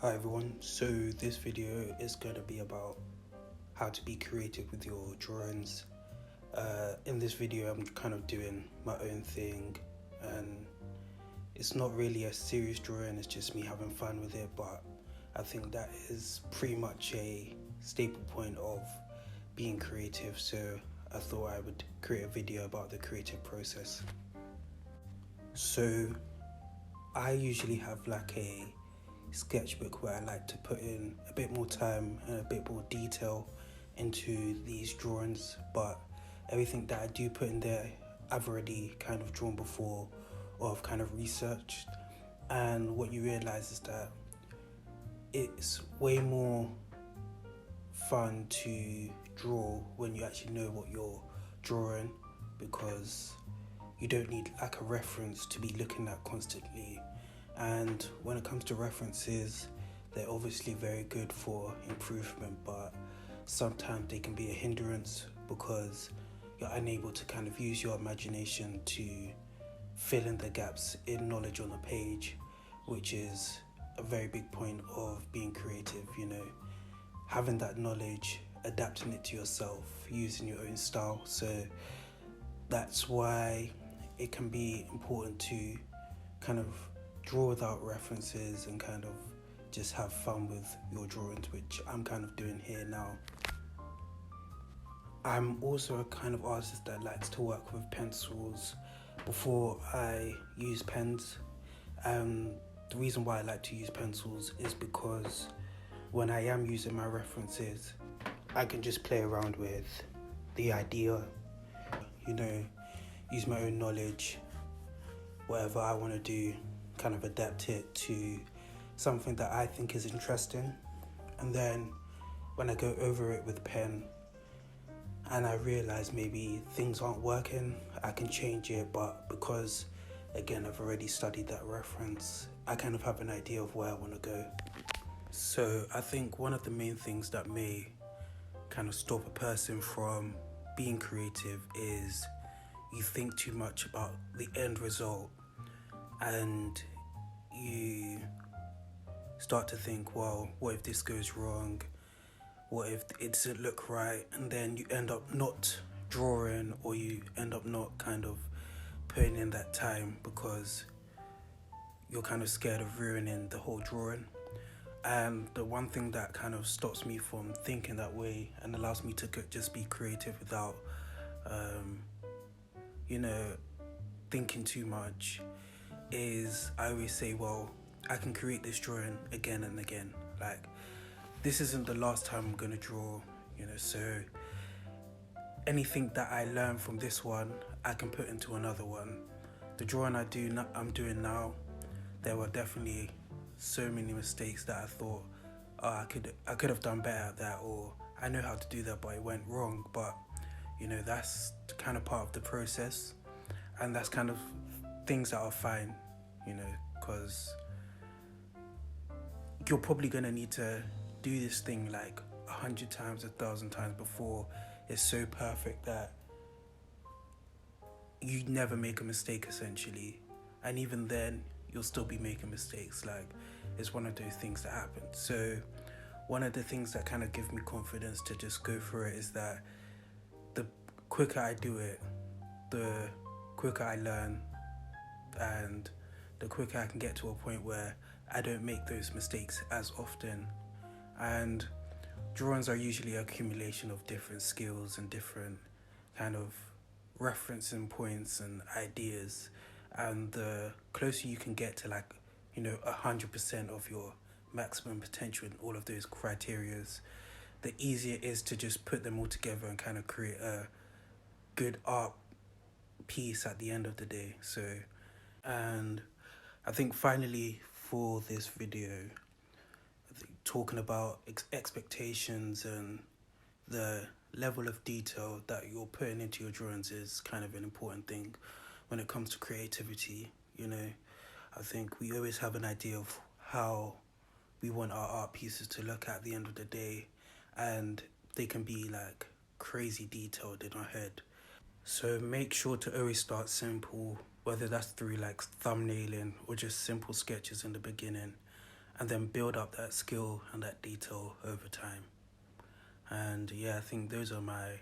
Hi everyone, so this video is going to be about how to be creative with your drawings. In this video I'm kind of doing my own thing, and it's not really a serious drawing, it's just me having fun with it, but I think that is pretty much a staple point of being creative, so I thought I would create a video about the creative process. So I usually have like a sketchbook where I like to put in a bit more time and a bit more detail into these drawings, but everything that I do put in there I've already kind of drawn before or I've kind of researched. And what you realize is that it's way more fun to draw when you actually know what you're drawing, because you don't need like a reference to be looking at constantly. And when it comes to references, they're obviously very good for improvement, but sometimes they can be a hindrance because you're unable to kind of use your imagination to fill in the gaps in knowledge on the page, which is a very big point of being creative, having that knowledge, adapting it to yourself, using your own style. So that's why it can be important to kind of draw without references and kind of just have fun with your drawings, which I'm kind of doing here now. I'm also a kind of artist that likes to work with pencils before I use pens. The reason why I like to use pencils is because when I am using my references, I can just play around with the idea, use my own knowledge, whatever I want to do, kind of adapt it to something that I think is interesting. And then when I go over it with pen and I realize maybe things aren't working, I can change it, but because again I've already studied that reference, I kind of have an idea of where I want to go. So I think one of the main things that may kind of stop a person from being creative is you think too much about the end result, and you start to think, well, what if this goes wrong? What if it doesn't look right? And then you end up not drawing, or you end up not kind of putting in that time because you're kind of scared of ruining the whole drawing. And the one thing that kind of stops me from thinking that way and allows me to just be creative without, thinking too much is I always say, well, I can create this drawing again and again. Like, this isn't the last time I'm gonna draw, so anything that I learn from this one, I can put into another one. The drawing I'm doing now, there were definitely so many mistakes that I thought, I could have done better at that, or I know how to do that, but it went wrong. But that's kind of part of the process, and that's kind of things that are fine, because you're probably gonna need to do this thing like 100 times, 1,000 times before it's so perfect that you never make a mistake, essentially. And even then, you'll still be making mistakes. Like, it's one of those things that happen. So one of the things that kind of give me confidence to just go for it is that the quicker I do it, the quicker I learn, and the quicker I can get to a point where I don't make those mistakes as often. And drawings are usually an accumulation of different skills and different kind of referencing points and ideas. And the closer you can get to 100% of your maximum potential in all of those criterias, the easier it is to just put them all together and kind of create a good art piece at the end of the day. So, and I think finally for this video, talking about expectations and the level of detail that you're putting into your drawings is kind of an important thing when it comes to creativity. I think we always have an idea of how we want our art pieces to look at the end of the day, and they can be like crazy detailed in our head. So make sure to always start simple, whether that's through like thumbnailing or just simple sketches in the beginning, and then build up that skill and that detail over time. And yeah, I think those are my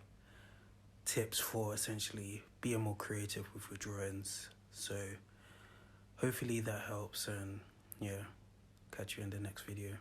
tips for essentially being more creative with your drawings. So hopefully that helps, and yeah, catch you in the next video.